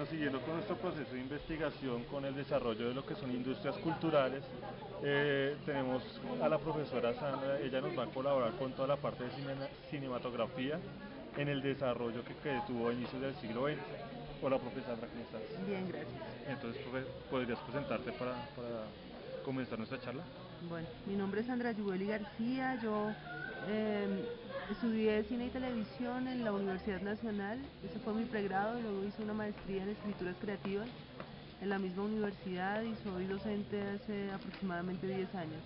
Bueno, siguiendo con nuestro proceso de investigación con el desarrollo de lo que son industrias culturales, tenemos a la profesora Sandra. Ella nos va a colaborar con toda la parte de cinematografía en el desarrollo que tuvo a inicios del siglo XX. Hola, profesora Sandra, ¿cómo estás? Bien, gracias. Entonces, profe, ¿podrías presentarte para comenzar nuestra charla? Bueno, mi nombre es Sandra Yubeli García. Yo estudié cine y televisión en la Universidad Nacional. Ese fue mi pregrado y luego hice una maestría en escrituras creativas en la misma universidad y soy docente hace aproximadamente 10 años.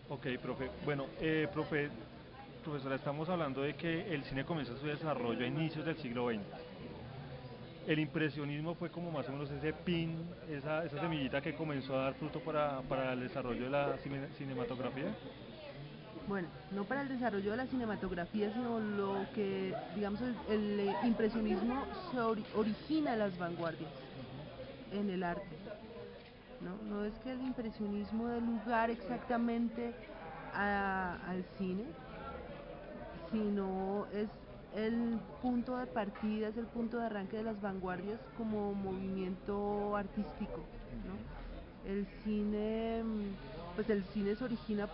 Ok, profe. Bueno, profesora, estamos hablando de que el cine comienza su desarrollo a inicios del siglo XX. El impresionismo fue como más o menos ese pin, esa semillita que comenzó a dar fruto para el desarrollo de la cinematografía. Bueno, no para el desarrollo de la cinematografía, sino lo que, digamos, el impresionismo origina las vanguardias en el arte. No es que el impresionismo dé lugar exactamente al cine, sino es el punto de partida, es el punto de arranque de las vanguardias como movimiento artístico, ¿no? El cine, pues el cine se origina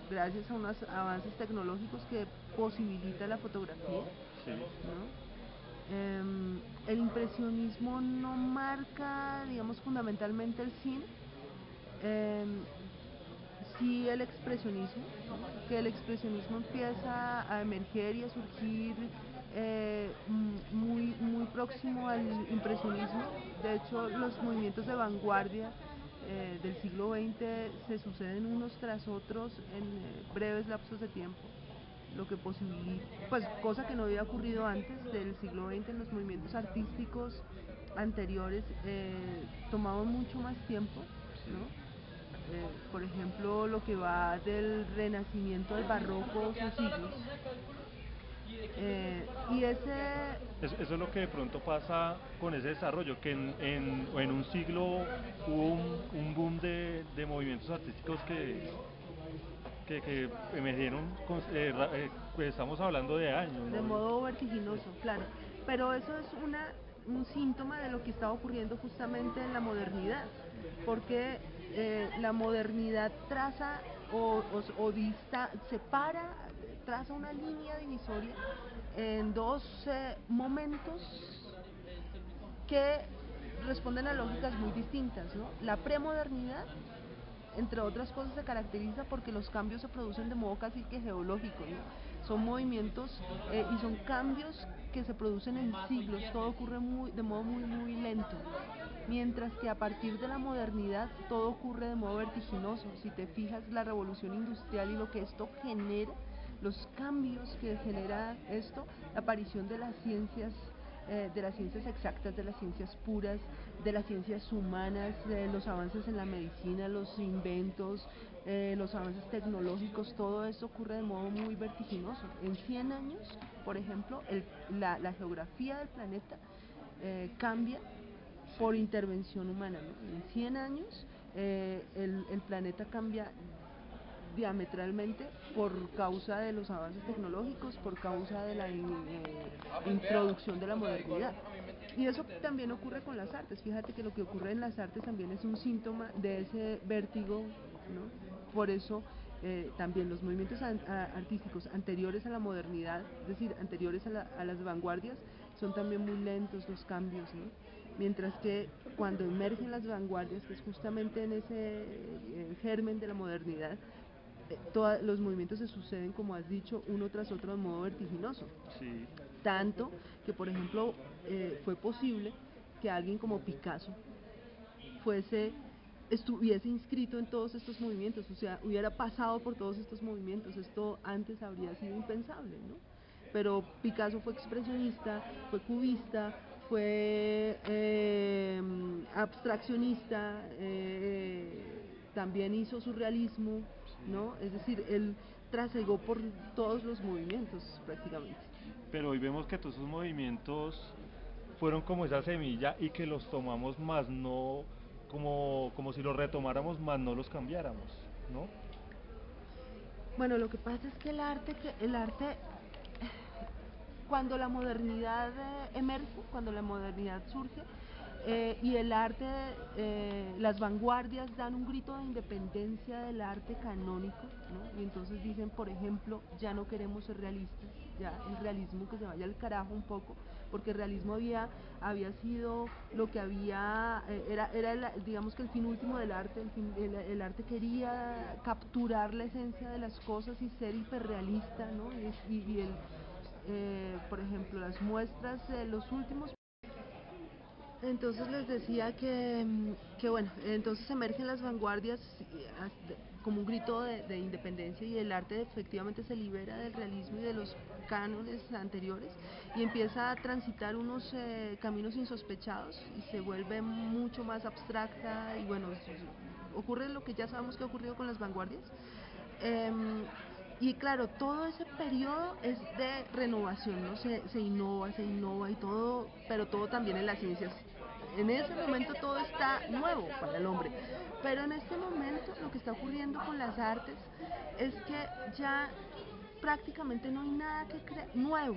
gracias a unos avances tecnológicos que posibilita la fotografía, Sí. ¿no? El impresionismo no marca, digamos, fundamentalmente el cine, sí el expresionismo, ¿no? Que el expresionismo empieza a emerger y a surgir muy próximo al impresionismo. De hecho, los movimientos de vanguardia del siglo XX se suceden unos tras otros en breves lapsos de tiempo, lo que posibilita, pues cosa que no había ocurrido antes del siglo XX. En los movimientos artísticos anteriores tomaban mucho más tiempo, ¿no? Por ejemplo, lo que va del Renacimiento al Barroco, sus siglos. Y ese... Eso es lo que de pronto pasa con ese desarrollo, que en un siglo hubo un boom de movimientos artísticos que emergieron, pues estamos hablando de años, De ¿no? modo vertiginoso, claro. Pero eso es un síntoma de lo que está ocurriendo justamente en la modernidad, porque la modernidad traza separa, traza una línea divisoria en dos momentos que responden a lógicas muy distintas, ¿no? La premodernidad, entre otras cosas, se caracteriza porque los cambios se producen de modo casi que geológico, ¿no? Son movimientos y son cambios que se producen en siglos, todo ocurre de modo muy lento, mientras que a partir de la modernidad todo ocurre de modo vertiginoso. Si te fijas, la revolución industrial y lo que esto genera, los cambios que genera esto, la aparición de las ciencias exactas, de las ciencias puras, de las ciencias humanas, los avances en la medicina, los inventos, los avances tecnológicos, todo eso ocurre de modo muy vertiginoso. En 100 años, por ejemplo, la geografía del planeta cambia por intervención humana, ¿no? En 100 años el planeta cambia diametralmente por causa de los avances tecnológicos, por causa de la introducción de la modernidad. Y eso también ocurre con las artes. Fíjate que lo que ocurre en las artes también es un síntoma de ese vértigo, ¿no? Por eso también los movimientos artísticos anteriores a la modernidad, es decir, anteriores a las vanguardias, son también muy lentos los cambios, ¿no? Mientras que cuando emergen las vanguardias, que es justamente en ese germen de la modernidad, todos los movimientos se suceden, como has dicho, uno tras otro de modo vertiginoso. Sí. Tanto que, por ejemplo, fue posible que alguien como Picasso estuviese inscrito en todos estos movimientos, o sea, hubiera pasado por todos estos movimientos. Esto antes habría sido impensable, ¿no? Pero Picasso fue expresionista, fue cubista, fue abstraccionista, también hizo surrealismo, ¿no? Es decir, él trasegó por todos los movimientos prácticamente. Pero hoy vemos que todos esos movimientos fueron como esa semilla y que los tomamos más, no como si los retomáramos más, no los cambiáramos, ¿no? Bueno, lo que pasa es que el arte cuando la modernidad emerge, cuando la modernidad surge, y el arte, las vanguardias dan un grito de independencia del arte canónico, ¿no? Y entonces dicen, por ejemplo, ya no queremos ser realistas, ya el realismo que se vaya al carajo un poco, porque el realismo había sido lo que había, digamos que el fin último del arte. El arte quería capturar la esencia de las cosas y ser hiperrealista, ¿no? Por ejemplo, las muestras de los últimos. Entonces les decía que bueno, entonces emergen las vanguardias como un grito de independencia, y el arte efectivamente se libera del realismo y de los cánones anteriores y empieza a transitar unos caminos insospechados y se vuelve mucho más abstracta, y bueno, ocurre lo que ya sabemos que ha ocurrido con las vanguardias. Y claro, todo ese periodo es de renovación, ¿no? Se innova y todo, pero todo también en las ciencias. En ese momento todo está nuevo para el hombre, pero en este momento lo que está ocurriendo con las artes es que ya prácticamente no hay nada nuevo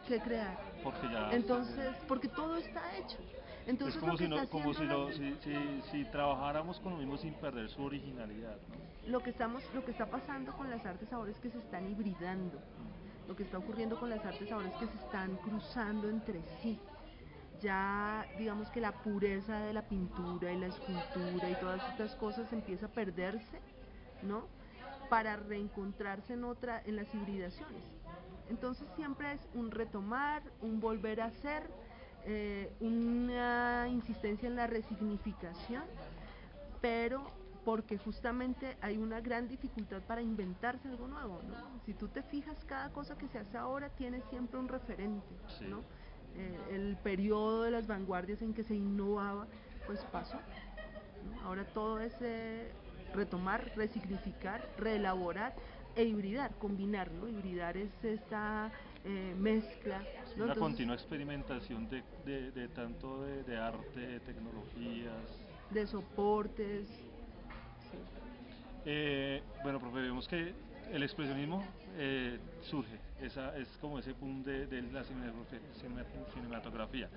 que crear. Porque ya Entonces, porque todo está hecho. Entonces, es como lo que si, no, está como haciendo si trabajáramos con lo mismo sin perder su originalidad, ¿no? lo que está pasando con las artes ahora es que se están hibridando. Lo que está ocurriendo con las artes ahora es que se están cruzando entre sí. Ya digamos que la pureza de la pintura y la escultura y todas estas cosas empieza a perderse, ¿no? Para reencontrarse en las hibridaciones. Entonces siempre es un retomar, un volver a ser, una insistencia en la resignificación, pero porque justamente hay una gran dificultad para inventarse algo nuevo, ¿no? Si tú te fijas, cada cosa que se hace ahora tiene siempre un referente, Sí. ¿no? El periodo de las vanguardias en que se innovaba, pues pasó, ¿no? Ahora todo es retomar, resignificar, reelaborar e hibridar, combinar, ¿no? Hibridar es esta mezcla, ¿no? Una Entonces, continua experimentación de tanto de arte, de tecnologías. de soportes. Sí. Bueno, profe, vemos que el expresionismo surge, es como ese boom de la cinematografía.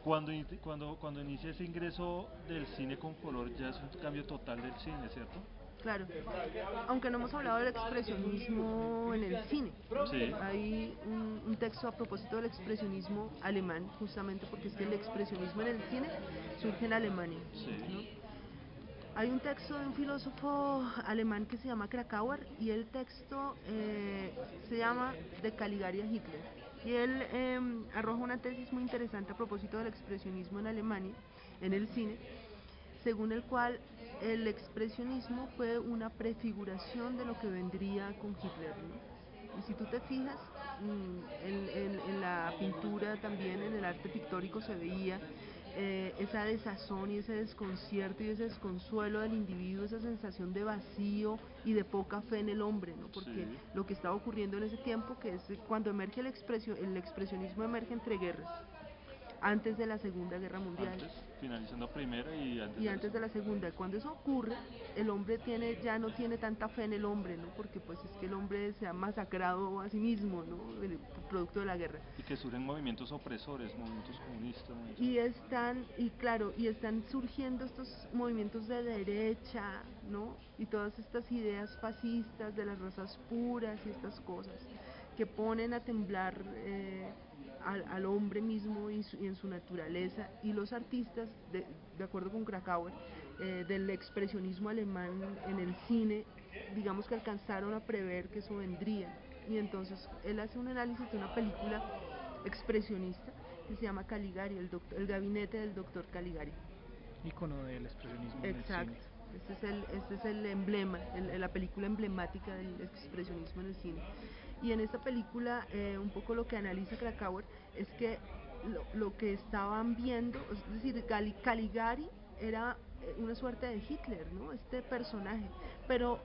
Cuando inicia ese ingreso del cine con color, ya es un cambio total del cine, ¿cierto? Claro, aunque no hemos hablado del expresionismo en el cine, ¿no? Sí. Hay un texto a propósito del expresionismo alemán, justamente porque es que el expresionismo en el cine surge en Alemania, Sí. ¿no? Hay un texto de un filósofo alemán que se llama Krakauer, y el texto se llama De Caligari a Hitler. Y él arroja una tesis muy interesante a propósito del expresionismo en Alemania, en el cine, según el cual el expresionismo fue una prefiguración de lo que vendría con Hitler, ¿no? Y si tú te fijas, en la pintura también, en el arte pictórico se veía esa desazón y ese desconcierto y ese desconsuelo del individuo, esa sensación de vacío y de poca fe en el hombre, ¿no? Porque Sí. lo que estaba ocurriendo en ese tiempo, que es cuando emerge el expresionismo emerge entre guerras, antes de la Segunda Guerra Mundial. Antes, finalizando primera y Y antes de la segunda. Cuando eso ocurre, el hombre ya no tiene tanta fe en el hombre, ¿no? Porque pues es que el hombre se ha masacrado a sí mismo, ¿no? Producto de la guerra. Y que surgen movimientos opresores, movimientos comunistas, movimientos... Y están surgiendo estos movimientos de derecha, ¿no? Y todas estas ideas fascistas de las razas puras y estas cosas que ponen a temblar al hombre mismo y en su naturaleza. Y los artistas, de acuerdo con Krakauer, del expresionismo alemán en el cine, digamos que alcanzaron a prever que eso vendría. Y entonces él hace un análisis de una película expresionista que se llama Caligari, el gabinete del doctor Caligari. Ícono del expresionismo Exacto. en el cine. Este es el emblema, la película emblemática del expresionismo en el cine. Y en esta película, un poco lo que analiza Krakauer es que lo que estaban viendo, es decir, Caligari era una suerte de Hitler, ¿no? Este personaje, pero